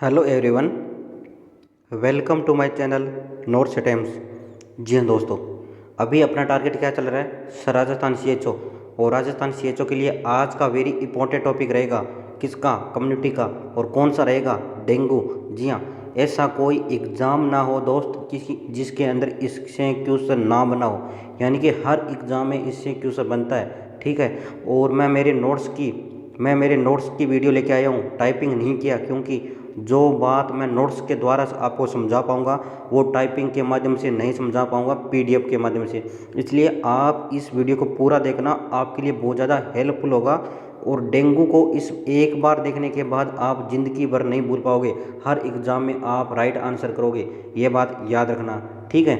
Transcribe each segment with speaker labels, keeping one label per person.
Speaker 1: Hello everyone, welcome to my channel north attempts. जी हाँ दोस्तों, अभी अपना टारगेट क्या चल रहा है सर, राजस्थान सीएचओ। और राजस्थान सीएचओ के लिए आज का वेरी इंपॉर्टेंट टॉपिक रहेगा किसका, कम्युनिटी का। और कौन सा रहेगा, डेंगू। जी हाँ, ऐसा कोई एग्ज़ाम ना हो दोस्त किसी जिसके अंदर इससे क्वेश्चन ना बना हो, यानी कि हर एग्ज़ाम में इससे क्वेश्चन बनता है। ठीक है। और मैं मेरे नोट्स की वीडियो लेके आया हूँ, टाइपिंग नहीं किया, क्योंकि जो बात मैं नोट्स के द्वारा आपको समझा पाऊँगा वो टाइपिंग के माध्यम से नहीं समझा पाऊँगा, पीडीएफ के माध्यम से। इसलिए आप इस वीडियो को पूरा देखना, आपके लिए बहुत ज़्यादा हेल्पफुल होगा। और डेंगू को इस एक बार देखने के बाद आप ज़िंदगी भर नहीं भूल पाओगे, हर एग्ज़ाम में आप राइट आंसर करोगे, ये बात याद रखना। ठीक है,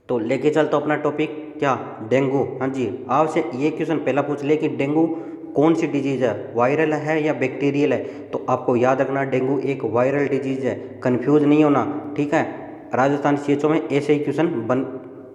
Speaker 1: तो लेके चलता हूँ अपना टॉपिक, क्या, डेंगू। हाँ जी, आपसे ये क्वेश्चन पहला पूछ ले कि डेंगू कौन सी डिजीज़ है, वायरल है या बैक्टीरियल है। तो आपको याद रखना डेंगू एक वायरल डिजीज़ है, कंफ्यूज नहीं होना। ठीक है, राजस्थान सीएचओ में ऐसे ही क्वेश्चन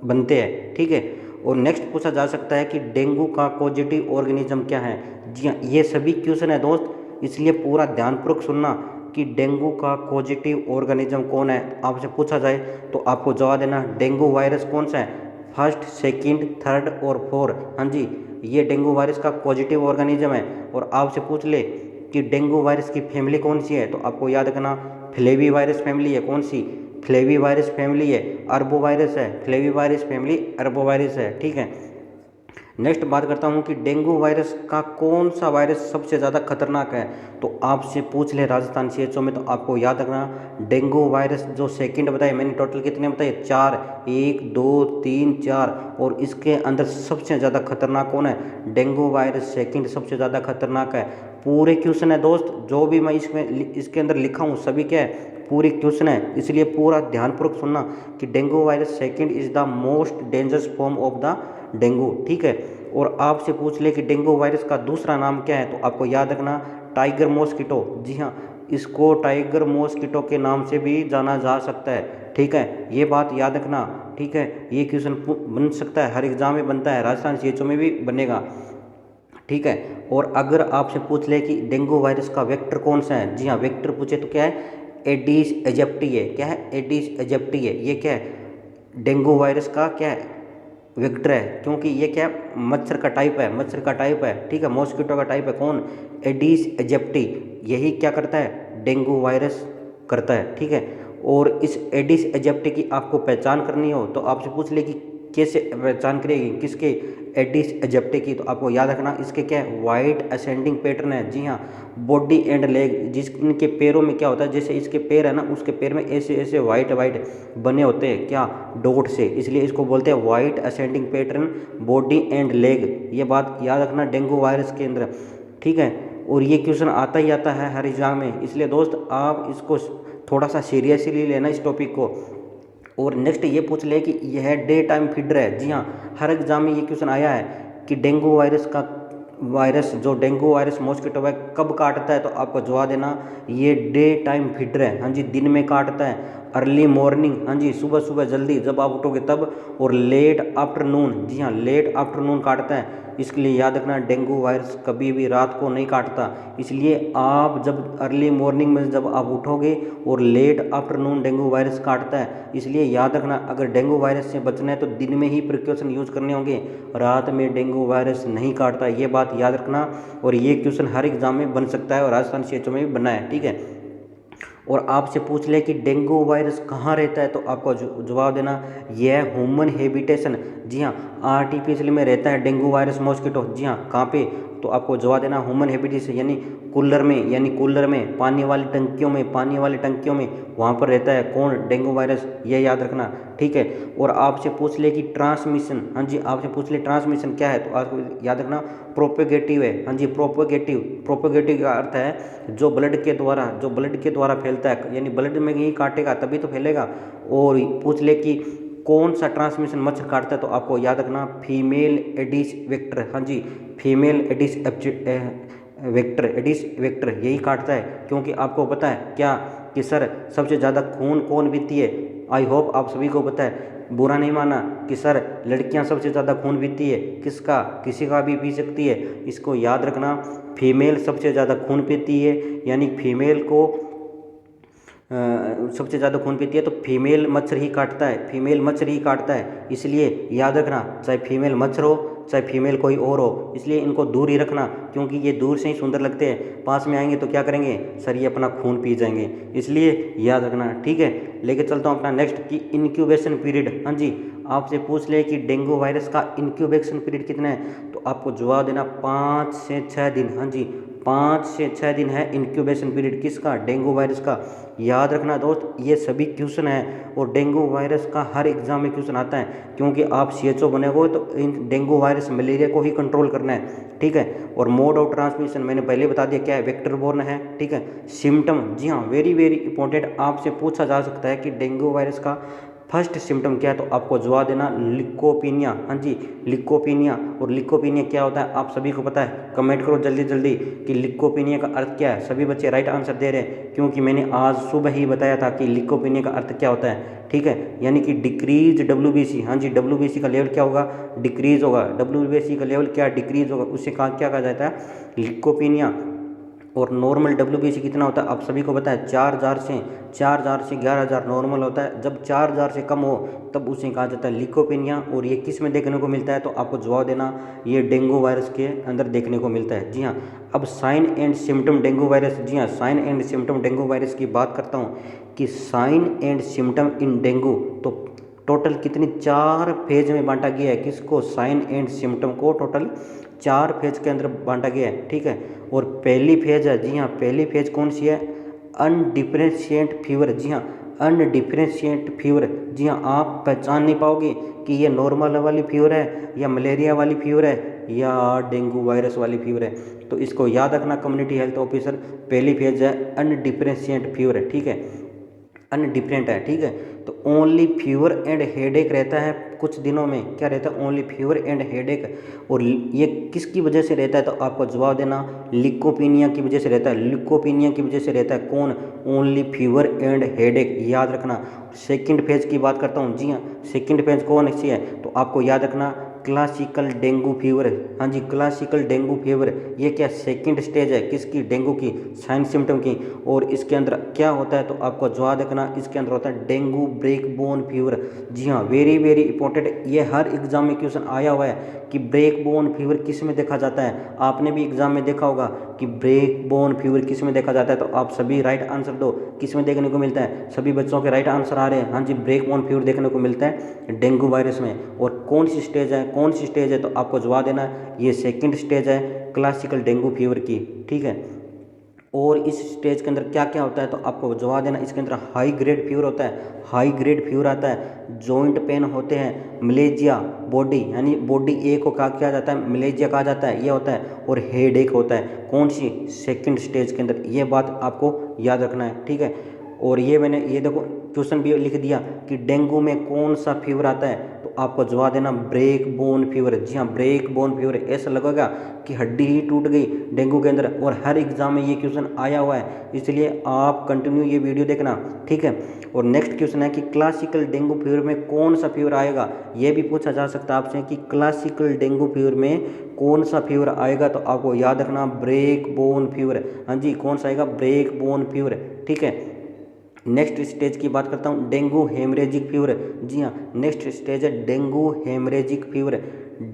Speaker 1: बनते हैं। ठीक है। और नेक्स्ट पूछा जा सकता है कि डेंगू का पॉजिटिव ऑर्गेनिज्म क्या है। जी हाँ, ये सभी क्वेश्चन है दोस्त, इसलिए पूरा ध्यानपूर्वक सुनना कि डेंगू का पॉजिटिव ऑर्गेनिज्म कौन है। आपसे पूछा जाए तो आपको जवाब देना डेंगू वायरस कौन सा है, फर्स्ट, सेकंड, थर्ड और फोर्थ। हाँ जी, ये डेंगू वायरस का पॉजिटिव ऑर्गेनिज्म है। और आपसे पूछ ले कि डेंगू वायरस की फैमिली कौन सी है, तो आपको याद रखना फ्लेवी वायरस फैमिली है। कौन सी, फ्लेवी वायरस फैमिली है, अरबो वायरस है, फ्लेवी वायरस फैमिली अरबो वायरस है। ठीक है। नेक्स्ट बात करता हूँ कि डेंगू वायरस का कौन सा वायरस सबसे ज़्यादा खतरनाक है। तो आपसे पूछ ले राजस्थान सीएचओ में, तो आपको याद रखना डेंगू वायरस जो सेकंड बताए मैंने, टोटल कितने बताए, 4, 1 2 3 4। और इसके अंदर सबसे ज़्यादा खतरनाक कौन है, डेंगू वायरस सेकंड सबसे ज़्यादा खतरनाक है। पूरे क्वेश्चन है दोस्त, जो भी मैं इसके अंदर लिखा हूँ सभी क्या है, पूरी क्वेश्चन है, इसलिए पूरा ध्यानपूर्वक सुनना कि dengue virus second is the most dangerous form of the dengue. ठीक है। और आपसे पूछ ले कि डेंगू वायरस का दूसरा नाम क्या है, तो आपको याद रखना टाइगर मॉस्किटो। जी हाँ, इसको टाइगर मॉस्किटो के नाम से भी जाना जा सकता है। ठीक है, ये बात याद रखना। ठीक है, ये क्वेश्चन बन सकता है, हर एग्जाम में बनता है, राजस्थान सीएचओ में भी बनेगा। ठीक है। और अगर आपसे पूछ ले कि डेंगू वायरस का वेक्टर कौन सा है, जी हाँ, वेक्टर पूछे तो क्या है, एडीज एजिप्टी है। क्या है, एडीज एजिप्टी है। ये क्या है, डेंगू वायरस का क्या है, वेक्टर है, क्योंकि ये क्या है, मच्छर का टाइप है, मच्छर का टाइप है। ठीक है, मॉस्किटो का टाइप है, कौन, एडीज एजिप्टी। यही क्या करता है, डेंगू वायरस करता है। ठीक है। और इस एडिस एजिप्टी की आपको पहचान करनी हो तो आपसे पूछ ले कि कैसे पहचान करेगी, किसके, एडिस एजिप्टी की। तो आपको याद रखना इसके क्या है, वाइट असेंडिंग पैटर्न है। जी हाँ, बॉडी एंड लेग, जिसके पैरों में क्या होता है, जैसे इसके पैर है ना, उसके पैर में ऐसे ऐसे वाइट वाइट बने होते हैं, क्या, डॉट से, इसलिए इसको बोलते हैं white ascending pattern, body and leg. ये बात याद रखना डेंगू वायरस के अंदर। ठीक है। और ये क्वेश्चन आता ही आता है हर एग्जाम में, इसलिए दोस्त आप इसको थोड़ा सा सीरियसली लेना इस टॉपिक को। और नेक्स्ट ये पूछ ले कि यह डे टाइम फीडर है। जी हाँ, हर एग्जाम में ये क्वेश्चन आया है कि डेंगू वायरस का वायरस, जो डेंगू वायरस मॉस्किटो है कब काटता है, तो आपको जवाब देना ये डे टाइम फीडर है। हाँ जी, दिन में काटता है, अर्ली मॉर्निंग, हाँ जी, सुबह सुबह जल्दी जब आप उठोगे तब। और लेट आफ्टरनून, जी हाँ, लेट आफ्टरनून काटता है। इसके लिए याद रखना डेंगू वायरस कभी भी रात को नहीं काटता, इसलिए आप जब अर्ली मॉर्निंग में जब आप उठोगे, और लेट आफ्टरनून डेंगू वायरस काटता है। इसलिए याद रखना अगर डेंगू वायरस से बचना है तो दिन में ही प्रिकॉशन यूज करने होंगे, रात में डेंगू वायरस नहीं काटता, ये बात याद रखना। और ये क्वेश्चन हर एग्जाम में बन सकता है और राजस्थान सीएचओ में भी बना है। ठीक है। और आपसे पूछ ले कि डेंगू वायरस कहाँ रहता है, तो आपको जवाब देना यह ह्यूमन हैबिटेशन। जी हाँ, आर्टिफिशियल में रहता है डेंगू वायरस मॉस्किटो। जी हाँ, कहाँ पे, तो आपको जवाब देना ह्यूमन हैबिटेशन, यानी कूलर में, यानी कूलर में, पानी वाली टंकियों में, पानी वाली टंकियों में, वहाँ पर रहता है कौन, डेंगू वायरस, ये याद रखना। ठीक है। और आपसे पूछ ले कि ट्रांसमिशन, हाँ जी, आपसे पूछ ले ट्रांसमिशन क्या है, तो आपको याद रखना प्रोपेगेटिव है। हाँ जी, प्रोपेगेटिव, प्रोपेगेटिव का अर्थ है जो ब्लड के द्वारा फैलता है, यानी ब्लड में ही काटेगा तभी तो फैलेगा। और पूछ ले कि कौन सा ट्रांसमिशन मच्छर काटता है, तो आपको याद रखना फीमेल एडिस वेक्टर। हाँ जी, female Aedes vector, Aedes vector यही काटता है, क्योंकि आपको पता है क्या कि सर सबसे ज़्यादा खून कौन पीती है। आई होप आप सभी को पता है, बुरा नहीं माना कि सर लड़कियां सबसे ज़्यादा खून पीती है, किसका, किसी का भी पी सकती है, इसको याद रखना फीमेल सबसे ज़्यादा खून पीती है, यानी फीमेल को सबसे ज़्यादा खून पीती है तो फीमेल मच्छर ही काटता है, फीमेल मच्छर ही काटता है। इसलिए याद रखना, चाहे फीमेल मच्छर हो चाहे फीमेल कोई और हो, इसलिए इनको दूर ही रखना, क्योंकि ये दूर से ही सुंदर लगते हैं, पास में आएंगे तो क्या करेंगे सर, ये अपना खून पी जाएंगे। इसलिए याद रखना, ठीक है। लेके चलता हूँ अपना नेक्स्ट की इनक्यूबेशन पीरियड। हाँ जी, आपसे पूछ ले कि डेंगू वायरस का इनक्यूबेशन पीरियड कितना है, तो आपको जवाब देना 5 से 6 दिन। हाँ जी, 5 से 6 दिन है इनक्यूबेशन पीरियड किसका, डेंगू वायरस का। याद रखना दोस्त, ये सभी क्वेश्चन है और डेंगू वायरस का हर एग्जाम में क्वेश्चन आता है, क्योंकि आप CHO बने हो तो इन डेंगू वायरस मलेरिया को ही कंट्रोल करना है, ठीक है। और मोड ऑफ ट्रांसमिशन मैंने पहले बता दिया क्या है, वेक्टर बोर्न है, ठीक है। सिम्टम, जी हाँ, वेरी वेरी इंपॉर्टेंट, आपसे पूछा जा सकता है कि डेंगू वायरस का फर्स्ट सिम्टम क्या है, तो आपको जवाब देना लिकोपीनिया। हाँ जी, लिकोपीनिया। और लिकोपीनिया क्या होता है आप सभी को पता है, कमेंट करो जल्दी जल्दी कि लिकोपीनिया का अर्थ क्या है। सभी बच्चे राइट आंसर दे रहे हैं, क्योंकि मैंने आज सुबह ही बताया था कि लिकोपीनिया का अर्थ क्या होता है, ठीक है। यानी कि डिक्रीज WBC। हाँ जी, WBC का लेवल क्या होगा, डिक्रीज होगा। WBC का लेवल क्या डिक्रीज होगा, उससे क्या कहा जाता है, लिकोपीनिया। और नॉर्मल WBC कितना होता है आप सभी को पता है, 4,000 से 11,000 नॉर्मल होता है। जब 4,000 से कम हो तब उसे कहा जाता है लिकोपीनिया। और ये किस में देखने को मिलता है, तो आपको जवाब देना ये डेंगू वायरस के अंदर देखने को मिलता है। जी हाँ, अब sign and symptom dengue virus. जी हाँ, sign and symptom dengue virus की बात करता हूँ कि sign and symptom in dengue, तो टोटल कितनी 4 फेज में बांटा गया है किसको, साइन एंड सिम्टम को टोटल 4 फेज के अंदर बांटा गया है, ठीक है। और पहली फेज है, जी हाँ, पहली फेज कौन सी है, अनडिफरेंशिएट फीवर। जी हाँ, अनडिफरेंशिएट फीवर। जी हाँ, आप पहचान नहीं पाओगे कि ये नॉर्मल वाली फीवर है या मलेरिया वाली फीवर है या डेंगू वायरस वाली फीवर है। तो इसको याद रखना कम्युनिटी हेल्थ ऑफिसर, पहली फेज है अनडिफरेंशिएट फीवर है, ठीक है, अनडिफरेंट है, ठीक है। तो ओनली फीवर एंड हेडेक रहता है कुछ दिनों में, क्या रहता है, ओनली फीवर एंड हेडेक। और ये किसकी वजह से रहता है, तो आपको जवाब देना लिकोपीनिया की वजह से रहता है, लिकोपीनिया की वजह से रहता है। कौन, ओनली फीवर एंड हेडेक, याद रखना। सेकंड फेज की बात करता हूँ, जी हाँ, सेकंड फेज कौन सी है, तो आपको याद रखना क्लासिकल डेंगू फीवर। हाँ जी, क्लासिकल डेंगू फीवर, ये क्या सेकंड स्टेज है किसकी, डेंगू की, साइन सिम्टम की। और इसके अंदर क्या होता है, तो आपको जवाब देखना इसके अंदर होता है डेंगू ब्रेक बोन फीवर। जी हाँ, वेरी वेरी इंपॉर्टेंट, ये हर एग्जाम में क्वेश्चन आया हुआ है कि ब्रेक बोन फीवर किस में देखा जाता है। आपने भी एग्जाम में देखा होगा कि ब्रेक बोन फीवर किस में देखा जाता है, तो आप सभी राइट आंसर दो, किस में देखने को मिलता है, सभी बच्चों के राइट आंसर आ रहे हैं। हाँ जी, ब्रेक बोन फीवर देखने को मिलता है डेंगू वायरस में। और कौन सी स्टेज है, कौन सी स्टेज है, तो आपको जवाब देना ये सेकंड स्टेज है क्लासिकल डेंगू फीवर की, ठीक है। और इस स्टेज के अंदर क्या क्या होता है, तो आपको जवाब देना इसके अंदर हाई ग्रेड फीवर होता है, हाई ग्रेड फीवर आता है, जॉइंट पेन होते हैं, मलेजिया बॉडी, यानी बॉडी ए को क्या किया जाता है, मलेजिया कहा जाता है, ये होता है। और हेड एक होता है, कौन सी, सेकंड स्टेज के अंदर, ये बात आपको याद रखना है, ठीक है। और ये मैंने ये देखो क्वेश्चन भी लिख दिया कि डेंगू में कौन सा फीवर आता है, तो आपको जवाब देना ब्रेक बोन फीवर। जी हाँ, ब्रेक बोन फीवर, ऐसा लगेगा कि हड्डी ही टूट गई डेंगू के अंदर। और हर एग्जाम में ये क्वेश्चन आया हुआ है, इसलिए आप कंटिन्यू ये वीडियो देखना, ठीक है। और नेक्स्ट क्वेश्चन है कि क्लासिकल डेंगू फीवर में कौन सा फीवर आएगा, ये भी पूछा जा सकता है आपसे कि क्लासिकल डेंगू फीवर में कौन सा फीवर आएगा, तो आपको याद रखना ब्रेक बोन फीवर। हाँ जी, कौन सा आएगा, ब्रेक बोन फीवर, ठीक है। नेक्स्ट स्टेज की बात करता हूँ डेंगू हेमरेजिक फीवर। जी हाँ, नेक्स्ट स्टेज है dengue haemorrhagic fever,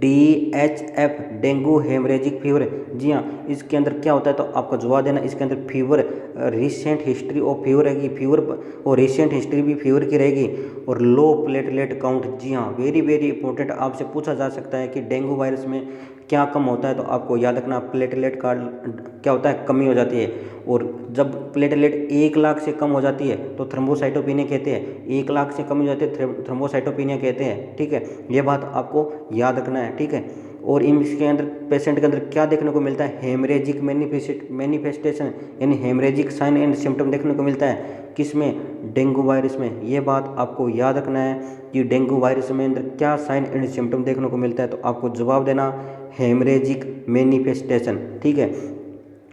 Speaker 1: DHF, dengue haemorrhagic fever. जी हाँ, इसके अंदर क्या होता है, तो आपको जवाब देना इसके अंदर fever, recent history of fever रहेगी, फीवर और रिसेंट हिस्ट्री भी फीवर की रहेगी। और लो प्लेटलेट काउंट। जी हाँ, वेरी वेरी इंपॉर्टेंट, आपसे पूछा जा सकता है कि डेंगू वायरस में क्या कम होता है, तो आपको याद रखना प्लेटलेट का क्या होता है, कमी हो जाती है। और जब प्लेटलेट 1 लाख से कम हो जाती है तो थ्रोम्बोसाइटोपिनिया कहते हैं, 1 लाख से कम हो जाती है थ्रोम्बोसाइटोपिनिया कहते हैं, ठीक है। ये बात आपको याद रखना है, ठीक है। और इसके अंदर पेशेंट के अंदर क्या देखने को मिलता है, हेमरेजिक मैनिफेस्टेशन, यानी हेमरेजिक साइन एंड सिम्टम देखने को मिलता है किसमें, डेंगू वायरस में। ये बात आपको याद रखना है कि डेंगू वायरस में अंदर क्या साइन एंड सिम्टम देखने को मिलता है, तो आपको जवाब देना हेमरेजिक मैनिफेस्टेशन, ठीक है।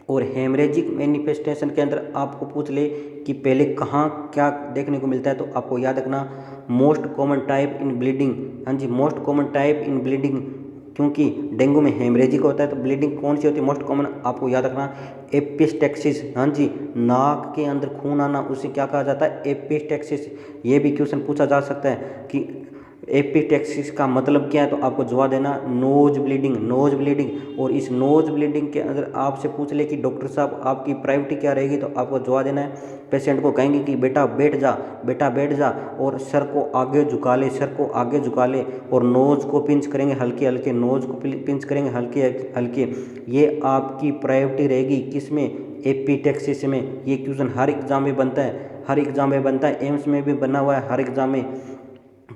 Speaker 1: और हेमरेजिक मैनिफेस्टेशन के अंदर आपको पूछ ले कि पहले कहाँ क्या देखने को मिलता है, तो आपको याद रखना most common type in bleeding. हाँ जी, most common type in bleeding क्योंकि डेंगू में हेमरेजिक होता है। तो ब्लीडिंग कौन सी होती है मोस्ट कॉमन, आपको याद रखना, एपिस्टेक्सिस। हाँ जी, नाक के अंदर खून आना, उसे क्या कहा जाता है, एपिस्टेक्सिस। ये भी क्वेश्चन पूछा जा सकता है कि एपिटेक्सिस का मतलब क्या है, तो आपको जवाब देना नोज ब्लीडिंग, नोज ब्लीडिंग। और इस नोज ब्लीडिंग के अंदर आपसे पूछ ले कि डॉक्टर साहब आपकी प्रायोरिटी क्या रहेगी, तो आपको जवाब देना है, पेशेंट को कहेंगे कि बेटा बैठ जा, बेटा बैठ जा, और सर को आगे झुका ले, सर को आगे झुका ले, और नोज को पिंच करेंगे हल्के हल्के, नोज को पिंच करेंगे हल्के हल्के। ये आपकी प्रायोरिटी रहेगी किसमें, एपिटेक्सिस में। ये क्वेश्चन हर एग्जाम में बनता है, हर एग्जाम में बनता है, एम्स में भी बना हुआ है हर एग्जाम में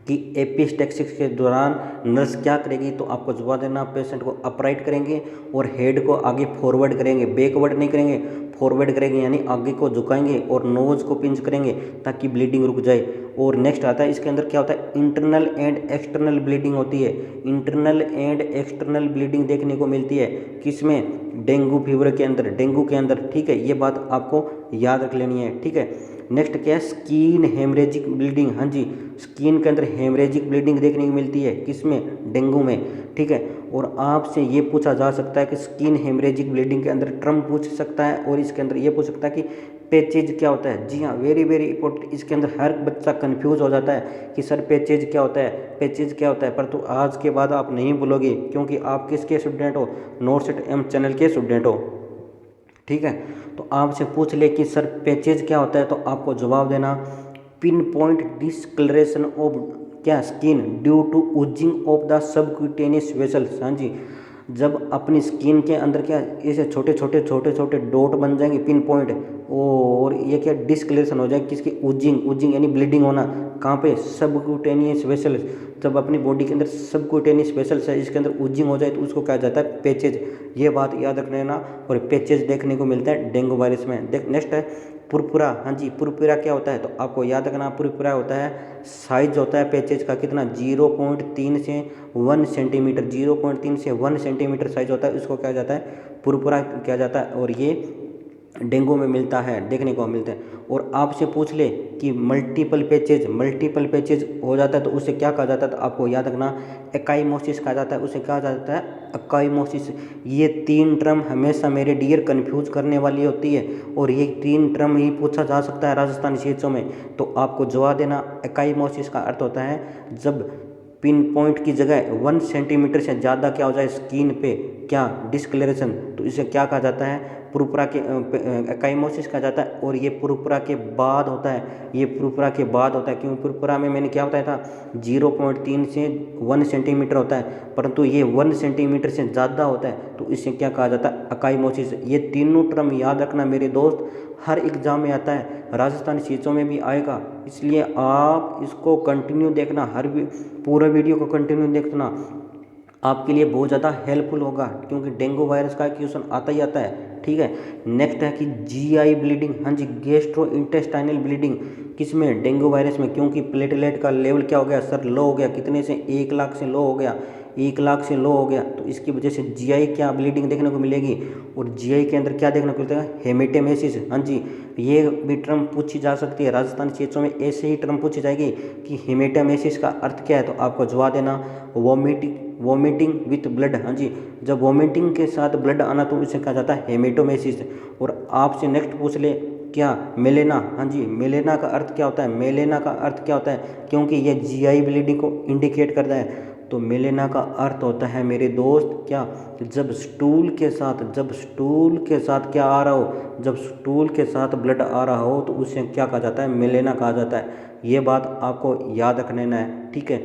Speaker 1: कि एपिस्टेक्सिस के दौरान नर्स क्या करेगी, तो आपको जवाब देना, पेशेंट को अपराइट करेंगे और हेड को आगे फॉरवर्ड करेंगे, बैकवर्ड नहीं करेंगे, फॉरवर्ड करेंगे, यानी आगे को झुकाएंगे और नोज को पिंच करेंगे ताकि ब्लीडिंग रुक जाए। और नेक्स्ट आता है, इसके अंदर क्या होता है, इंटरनल एंड एक्सटर्नल ब्लीडिंग होती है। इंटरनल एंड एक्सटर्नल ब्लीडिंग देखने को मिलती है किसमें, डेंगू फीवर के अंदर, डेंगू के अंदर। ठीक है, ये बात आपको याद रख लेनी है। ठीक है, नेक्स्ट क्या है, स्किन हेमरेजिक ब्लीडिंग। हाँ जी, स्किन के अंदर हेमरेजिक ब्लीडिंग देखने को मिलती है किसमें, डेंगू में। ठीक है, और आपसे ये पूछा जा सकता है कि स्किन हेमरेजिक ब्लीडिंग के अंदर ट्रम पूछ सकता है, और इसके अंदर ये पूछ सकता है कि पैचेज क्या होता है। जी हाँ, वेरी वेरी इंपॉर्टेंट। इसके अंदर हर बच्चा कंफ्यूज हो जाता है कि सर पैचेज क्या होता है, पैचेज क्या होता है, पर तो आज के बाद आप नहीं भूलोगे, क्योंकि आप किसके स्टूडेंट हो, नॉर्थ एम चैनल के स्टूडेंट हो। ठीक है, तो आपसे पूछ ले कि सर पैचेज क्या होता है, तो आपको जवाब देना, पिन पॉइंट डिस्कलरेशन ऑफ क्या, skin due to oozing of the subcutaneous vessels. हाँ जी, जब अपनी स्किन के अंदर क्या ऐसे छोटे छोटे छोटे छोटे डॉट बन जाएंगे, पिन पॉइंट, और ये क्या डिस्कलरेशन हो जाएगी किसकी, ऊजिंग, ऊजिंग यानी ब्लीडिंग होना, कहाँ पे, सबक्यूटेनियस वेसल्स। जब अपनी बॉडी के अंदर सबक्यूटेनियस वेसल्स है, इसके अंदर ऊजिंग हो जाए तो उसको कहा जाता है पैचेज। ये बात याद रख लेना। और पैचेज देखने को मिलता है डेंगू वायरस में। नेक्स्ट है पुरपुरा। हाँ जी, पुरपुरा क्या होता है, तो आपको याद रखना, पुरपुरा होता है, साइज होता है पैचेज का कितना, 0.3 से 1 सेंटीमीटर, 0.3 से 1 सेंटीमीटर साइज होता है, इसको क्या जाता है, पुरपुरा किया जाता है। और ये डेंगू में मिलता है, देखने को मिलता है। और आपसे पूछ ले कि मल्टीपल पैचेज हो जाता है तो उसे क्या कहा जाता है, तो आपको याद रखना, एकाइमोसिस कहा जाता है, उसे कहा जाता है एकाइमोसिस। ये 3 टर्म हमेशा मेरे डियर कंफ्यूज करने वाली होती है, और ये 3 टर्म ही पूछा जा सकता है राजस्थान सीएचओ में। तो आपको जवाब देना, एकाइमोसिस का अर्थ होता है जब पिन पॉइंट की जगह 1 सेंटीमीटर से ज़्यादा क्या हो जाए स्किन पे, क्या, डिस्कलरेशन, तो इसे क्या कहा जाता है, पुरपुरा के एकाइमोसिस कहा जाता है। और ये पुरपुरा के बाद होता है, ये पुरपुरा के बाद होता है, क्योंकि पुरपुरा में मैंने क्या बताया था, 0.3 से 1 सेंटीमीटर होता है, परंतु ये 1 सेंटीमीटर से ज़्यादा होता है, तो इसे क्या कहा जाता है, एकाइमोसिस। ये तीनों टर्म याद रखना मेरे दोस्त, हर एग्जाम में आता है, राजस्थान सीएचओ में भी आएगा, इसलिए आप इसको कंटिन्यू देखना, पूरा वीडियो को कंटिन्यू देखना, आपके लिए बहुत ज़्यादा हेल्पफुल होगा, क्योंकि डेंगू वायरस का क्वेश्चन आता ही आता है। ठीक है, नेक्स्ट है कि जीआई ब्लीडिंग। हाँ जी, गैस्ट्रो इंटेस्टाइनल ब्लीडिंग किसमें, डेंगू वायरस में, क्योंकि प्लेटलेट का लेवल क्या हो गया सर, लो हो गया, कितने से, 1 लाख से लो हो गया, 1 लाख से लो हो गया, तो इसकी वजह से जीआई क्या ब्लीडिंग देखने को मिलेगी। और जीआई के अंदर क्या देखने को मिलता है, हेमेटेमेसिस। हाँ जी, ये भी टर्म पूछी जा सकती है राजस्थान सीएचओ में, ऐसे ही टर्म पूछी जाएगी कि हेमेटेमेसिस का अर्थ क्या है, तो आपको जवाब देना, वोमिटिंग विथ ब्लड। हाँ जी, जब वोमिटिंग के साथ ब्लड आना तो इसे कहा जाता है हेमेटोमेसिस। और आपसे नेक्स्ट पूछ ले क्या, मेलेना। हाँ जी, मेलेना का अर्थ क्या होता है, मेलेना का अर्थ क्या होता है, क्योंकि ये जीआई ब्लीडिंग को इंडिकेट करता है। तो मेलेना का अर्थ होता है मेरे दोस्त क्या, जब स्टूल के साथ क्या आ रहा हो, जब स्टूल के साथ ब्लड आ रहा हो तो उसे क्या कहा जाता है, मेलेना कहा जाता है। ये बात आपको याद रख लेना है। ठीक है,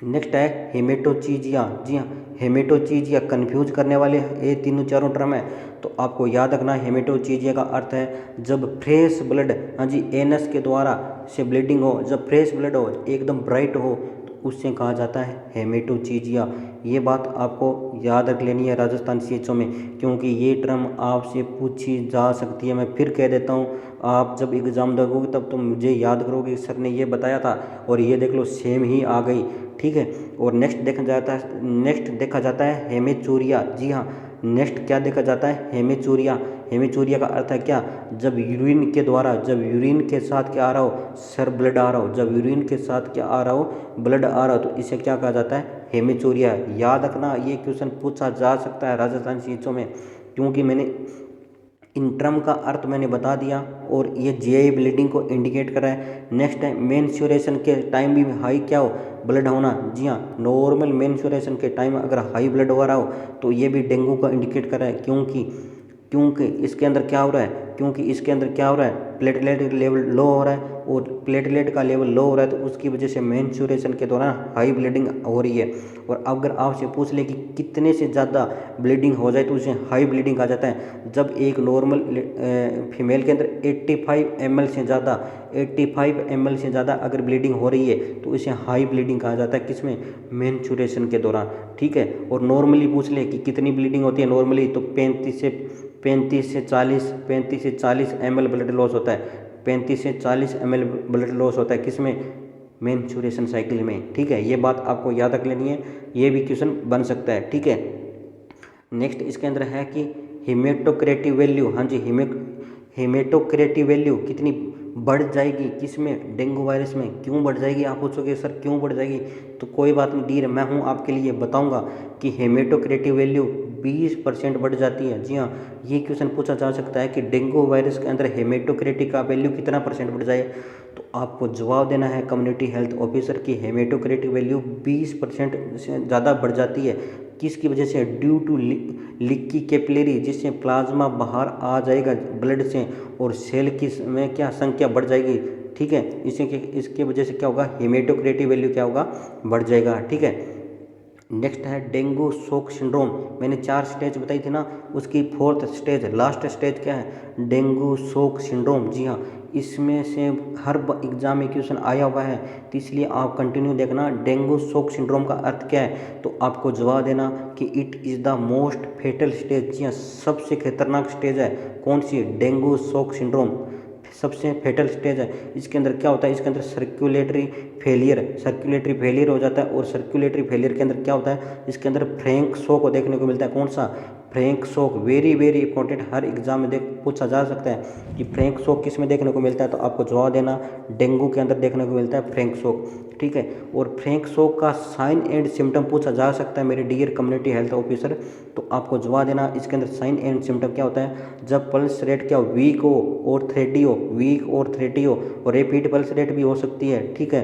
Speaker 1: नेक्स्ट है हेमेटोचीजिया। जी हाँ, हेमेटोचीजिया कंफ्यूज करने वाले ये तीनों चारों टर्म है, तो आपको याद रखना, हेमेटोचीजिया का अर्थ है जब फ्रेश ब्लड, हाँ जी, एनस के द्वारा से ब्लीडिंग हो, जब फ्रेश ब्लड हो, एकदम ब्राइट हो, तो उससे कहा जाता है हेमेटोचीजिया। ये बात आपको याद रख लेनी है राजस्थान सीएचओ में, क्योंकि ये टर्म आपसे पूछी जा सकती है। मैं फिर कह देता हूँ, आप जब एग्ज़ाम दोगे तब तो मुझे याद करोगे सर ने ये बताया था, और ये देख लो सेम ही आ गई। ठीक है, और नेक्स्ट देखा जाता है हेमेचूरिया। जी हाँ, नेक्स्ट क्या देखा जाता है, हेमेचूरिया। हेमेचूरिया का अर्थ है क्या, जब यूरिन के साथ क्या आ रहा हो सर, ब्लड आ रहा हो, जब यूरिन के साथ क्या आ रहा हो, ब्लड आ रहा हो, तो इसे क्या कहा जाता है, हेमेचूरिया। याद रखना ये क्वेश्चन पूछा जा सकता है राजस्थान सीएचओ में, क्योंकि मैंने इन टर्म का अर्थ मैंने बता दिया और ये जीआई ब्लीडिंग को इंडिकेट कर रहा है। नेक्स्ट है मेंस्ट्रुएशन के टाइम भी हाई क्या हो, ब्लड होना। जी हाँ, नॉर्मल मेंस्ट्रुएशन के टाइम अगर हाई ब्लड हो रहा हो तो ये भी डेंगू को इंडिकेट कर रहा है, क्योंकि इसके अंदर क्या हो रहा है, प्लेटलेट लेवल लो हो रहा है, और प्लेटलेट का लेवल लो हो रहा है तो उसकी वजह से मेंस्ट्रुएशन के दौरान हाई ब्लीडिंग हो रही है। और अगर आपसे पूछ ले कि कितने से ज़्यादा ब्लीडिंग हो जाए तो उसे हाई ब्लीडिंग आ जाता है, जब एक नॉर्मल फीमेल के अंदर 85 ml से ज़्यादा अगर ब्लीडिंग हो रही है तो इसे हाई ब्लीडिंग कहा जाता है। किसमें, मेंस्ट्रुएशन के दौरान। ठीक है, और नॉर्मली पूछ ले कि कितनी ब्लीडिंग होती है नॉर्मली, तो 35 से 40 ml ब्लड लॉस होता है। 35 से 40 ml ब्लड लॉस होता है किसमें, मेंस्ट्रुएशन साइकिल में। ठीक है, ये बात आपको याद रख लेनी है, ये भी क्वेश्चन बन सकता है। ठीक है, नेक्स्ट इसके अंदर है कि हेमेटोक्रेटिव वैल्यू। हाँ जी, हेमेटोक्रेटिव वैल्यू कितनी बढ़ जाएगी किसमें, डेंगू वायरस में। क्यों बढ़ जाएगी, आप पूछोगे सर क्यों बढ़ जाएगी, तो कोई बात नहीं डियर, मैं हूँ आपके लिए बताऊंगा कि हेमेटोक्रेटिव वैल्यू 20% बढ़ जाती है। जी हाँ, ये क्वेश्चन पूछा जा सकता है कि डेंगू वायरस के अंदर हेमेटोक्रेटिक का वैल्यू कितना परसेंट बढ़ जाए, तो आपको जवाब देना है कम्युनिटी हेल्थ ऑफिसर की हेमेटोक्रेटिक वैल्यू 20% से ज़्यादा बढ़ जाती है। किसकी वजह से, ड्यू टू लीकी कैपिलरी, जिससे प्लाज्मा बाहर आ जाएगा ब्लड से और सेल की में क्या संख्या बढ़ जाएगी। ठीक है, इसके वजह से क्या होगा, हेमेटोक्रेटिव वैल्यू क्या होगा, बढ़ जाएगा। ठीक है, नेक्स्ट है डेंगू शॉक सिंड्रोम। मैंने 4 स्टेज बताई थी ना, उसकी 4th स्टेज, लास्ट स्टेज क्या है, डेंगू शॉक सिंड्रोम। जी हाँ, इसमें से हर एग्जाम में क्वेश्चन आया हुआ है, तो इसलिए आप कंटिन्यू देखना। डेंगू शॉक सिंड्रोम का अर्थ क्या है, तो आपको जवाब देना कि it is the most fatal stage. जी हाँ, सबसे खतरनाक स्टेज है कौन सी, डेंगू शॉक सिंड्रोम सबसे फेटल स्टेज है। इसके अंदर क्या होता है, इसके अंदर सर्कुलेटरी फेलियर हो जाता है, और सर्कुलेटरी फेलियर के अंदर क्या होता है, इसके अंदर फ्रैंक शॉक देखने को मिलता है। कौन सा, frank shock. Very very important, हर एग्जाम में पूछा जा सकता है कि फ्रैंक शॉक किस में देखने को मिलता है, तो आपको जवाब देना डेंगू के अंदर देखने को मिलता है फ्रैंक शॉक। ठीक है, और फ्रैंक शॉक का साइन एंड सिम्टम पूछा जा सकता है मेरे डियर कम्युनिटी हेल्थ ऑफिसर, तो आपको जवाब देना इसके अंदर साइन एंड सिम्टम क्या होता है, जब पल्स रेट क्या वीक हो और थ्रेडी हो, और रैपिड पल्स रेट भी हो सकती है। ठीक है,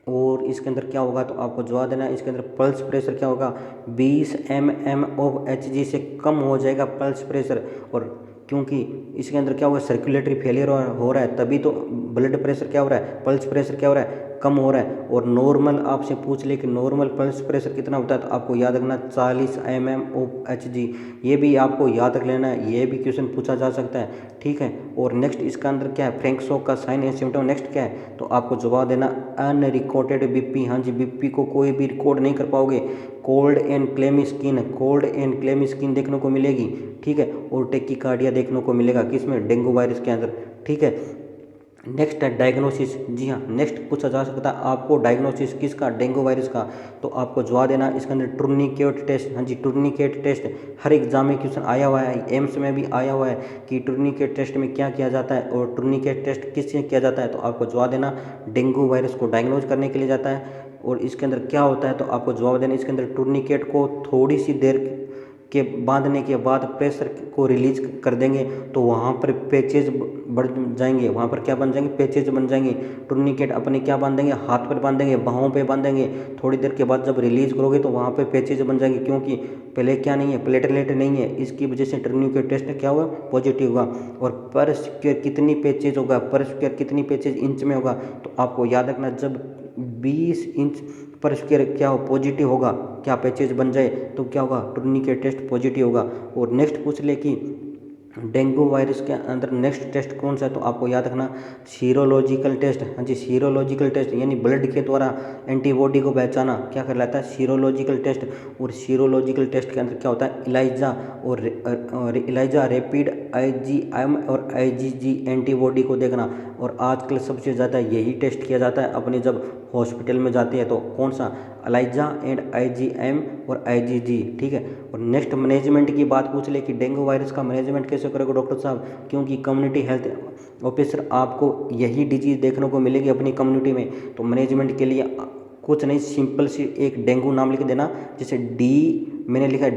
Speaker 1: और इसके अंदर क्या होगा, तो आपको जवाब देना है इसके अंदर पल्स प्रेशर क्या होगा, 20 mm ऑफ Hg से कम हो जाएगा पल्स प्रेशर। और क्योंकि इसके अंदर क्या होगा, सर्कुलेटरी फेलियर हो रहा है, तभी तो ब्लड प्रेशर क्या हो रहा है, पल्स प्रेशर क्या हो रहा है, कम हो रहा है। और नॉर्मल आपसे पूछ ले कि नॉर्मल पल्स प्रेशर कितना होता है, तो आपको याद रखना 40 mm ऑफ Hg। ये भी आपको याद रख लेना है, ये भी क्वेश्चन पूछा जा सकता है। ठीक है, और नेक्स्ट इसका अंदर क्या है, फ्रैंक शॉक का साइन एंड सिम्टम नेक्स्ट क्या है, तो आपको जवाब देना अनरिकॉर्डेड बीपी। हाँ जी, बीपी को कोई भी रिकॉर्ड नहीं कर पाओगे। कोल्ड एंड क्लेमी स्किन देखने को मिलेगी। ठीक है, और टेकिकार्डिया देखने को मिलेगा किसमें, डेंगू वायरस के अंदर। ठीक है, नेक्स्ट है डायग्नोसिस। जी हाँ, नेक्स्ट पूछा जा सकता है आपको डायग्नोसिस किसका, डेंगू वायरस का, तो आपको जवाब देना इसके अंदर टूर्निकेट टेस्ट। हाँ जी, टूर्निकेट टेस्ट हर एग्जाम में क्वेश्चन आया हुआ है, एम्स में भी आया हुआ है कि टूर्निकेट टेस्ट में क्या किया जाता है, और टूर्निकेट टेस्ट किससे किया जाता है, तो आपको जवाब देना डेंगू वायरस को डायग्नोज करने के लिए जाता है। और इसके अंदर क्या होता है, तो आपको जवाब देना इसके अंदर टूर्निकेट को थोड़ी सी देर के बांधने के बाद प्रेशर को रिलीज कर देंगे तो वहाँ पर पैचेज बढ़ जाएंगे, वहाँ पर क्या बन जाएंगे, पैचेज बन जाएंगे। टूर्निकेट अपने क्या बांधेंगे, हाथ पर बांधेंगे, बाहों पे बांधेंगे। थोड़ी देर के बाद जब रिलीज करोगे तो वहाँ पे पैचेज बन जाएंगे, क्योंकि पहले क्या नहीं है, प्लेटलेट नहीं है। इसकी वजह से टूर्निकेट टेस्ट क्या हुआ, पॉजिटिव हुआ। और पर स्क्वायर कितनी पैचेज होगा, पर स्क्वायर कितनी पैचेज इंच में होगा, तो आपको याद रखना जब 20 इंच पर स्क्वायर क्या हो, पॉजिटिव होगा, क्या पैचेज बन जाए तो क्या होगा, टूर्निकेट टेस्ट पॉजिटिव होगा। और नेक्स्ट पूछ ले कि डेंगू वायरस के अंदर नेक्स्ट टेस्ट कौन सा है, तो आपको याद रखना सीरोलॉजिकल टेस्ट। हाँ जी, सीरोलॉजिकल टेस्ट यानी ब्लड के द्वारा एंटीबॉडी को पहचाना क्या कर लाता है, सीरोलॉजिकल टेस्ट। और सीरोलॉजिकल टेस्ट के अंदर क्या होता है, इलाइजा और इलाइजा रैपिड IgM और IgG एंटीबॉडी को देखना। और आजकल सबसे ज़्यादा यही टेस्ट किया जाता है अपने जब हॉस्पिटल में जाते हैं, तो कौन सा, एलाइजा एंड IgM और IgG। ठीक है, और नेक्स्ट मैनेजमेंट की बात पूछ ले कि डेंगू वायरस का मैनेजमेंट कैसे करोगे डॉक्टर साहब, क्योंकि कम्युनिटी हेल्थ ऑफिसर आपको यही डिजीज़ देखने को मिलेगी अपनी कम्युनिटी में, तो मैनेजमेंट के लिए कुछ नहीं, सिंपल सी एक डेंगू नाम लिख देना, जैसे मैंने लिखा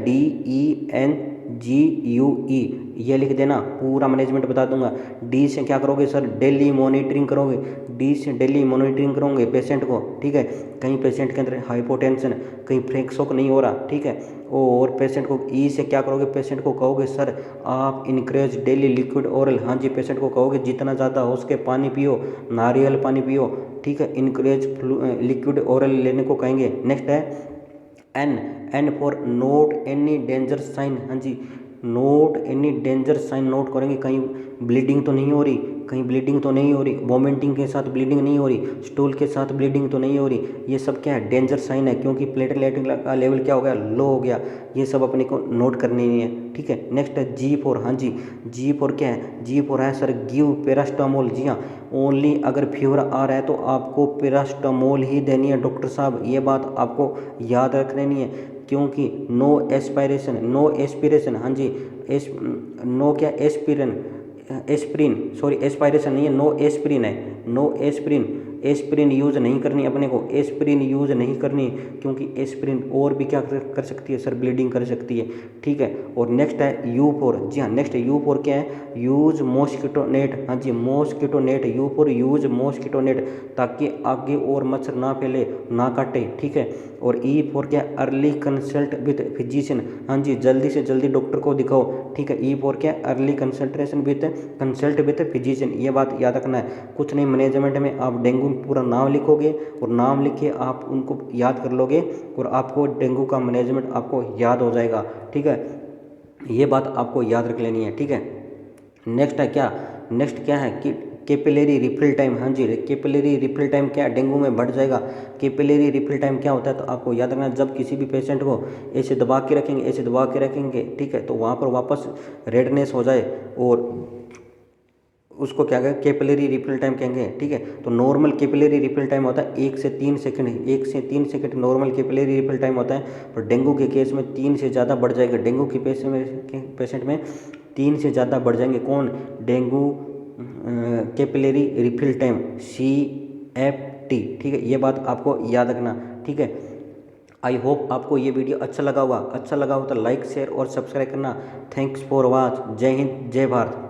Speaker 1: DENGUE, ये लिख देना, पूरा मैनेजमेंट बता दूंगा। डी से क्या करोगे सर, डेली मॉनिटरिंग करोगे, डी से डेली मॉनिटरिंग करोगे पेशेंट को, ठीक है। कहीं पेशेंट के अंदर हाइपोटेंशन, कहीं फ्रैक्शोक नहीं हो रहा, ठीक है। और पेशेंट को ई से क्या करोगे, पेशेंट को कहोगे सर आप इनक्रेज डेली लिक्विड ओरल, हाँ जी, पेशेंट को कहोगे जितना ज़्यादा हो उसके पानी पियो, नारियल पानी पियो, ठीक है। इनक्रेज लिक्विड ओरल लेने को कहेंगे। नेक्स्ट है N for note any danger sign, हाँ जी, note any danger sign note करेंगे, कहीं ब्लीडिंग तो नहीं हो रही, कहीं ब्लीडिंग तो नहीं हो रही, वोमिटिंग के साथ ब्लीडिंग नहीं हो रही, स्टूल के साथ ब्लीडिंग तो नहीं हो रही, ये सब क्या है, डेंजर साइन है, क्योंकि प्लेटलेट का लेवल क्या हो गया, लो हो गया, ये सब अपने को नोट करनी है, ठीक है। नेक्स्ट है जी फॉर, हाँ जी, जी फॉर क्या है, जी फॉर है सर गिव पैरास्टामोल, जी हाँ, ओनली अगर फीवर आ रहा है तो आपको पैरास्टामोल ही देनी है डॉक्टर साहब, ये बात आपको याद रख लेनी है, क्योंकि नो एस्पिरेशन, हाँ जी, नो क्या एस्प्रिन, सॉरी एस्पायरेशन नहीं है, नो एस्प्रिन है, नो एस्प्रिन यूज़ नहीं करनी अपने को, एस्प्रिन यूज़ नहीं करनी, क्योंकि एस्प्रिन और भी क्या कर सकती है सर, ब्लीडिंग कर सकती है, ठीक है। और नेक्स्ट है यू फोर, जी हाँ, नेक्स्ट यू फोर क्या है, यूज मॉस्किटो नेट, हाँ जी, mosquito net, U for use mosquito net, ताकि आगे और मच्छर ना फैले, ना काटे, ठीक है। और ई फोर क्या है, अर्ली कंसल्ट विथ फिजिशियन, हाँ जी, जल्दी से जल्दी डॉक्टर को दिखाओ, ठीक है। ई फोर क्या है, अर्ली कंसल्ट विथ फिजिशियन, ये बात याद रखना है। कुछ नहीं, मैनेजमेंट में आप डेंगू पूरा नाम लिखोगे और नाम लिख के आप उनको याद कर लोगे और आपको डेंगू का मैनेजमेंट आपको याद हो जाएगा, ठीक है। ये बात आपको याद रख लेनी है, ठीक है। नेक्स्ट क्या है कि कैपिलरी रिफिल टाइम, हाँ जी, कैपिलरी रिफिल टाइम क्या डेंगू में बढ़ जाएगा। कैपिलरी रिफिल टाइम क्या होता है, तो आपको याद रखना, जब किसी भी पेशेंट को ऐसे दबा के रखेंगे, ठीक है, तो वहाँ पर वापस रेडनेस हो जाए और उसको क्या कहें, कैपिलरी रिफिल टाइम कहेंगे, ठीक है। तो नॉर्मल कैपिलरी रिफिल टाइम होता है 1 से 3 सेकंड, 1 से 3 second normal capillary refill time होता है, पर डेंगू के केस में 3 से ज़्यादा बढ़ जाएगा, डेंगू के पेशेंट में 3 से ज़्यादा बढ़ जाएंगे, कौन, dengue capillary refill time, CFT, ठीक है, ये बात आपको याद रखना, ठीक है। आई होप आपको ये वीडियो अच्छा लगा हो तो लाइक शेयर और सब्सक्राइब करना। थैंक्स फॉर वॉच, जय हिंद, जय भारत।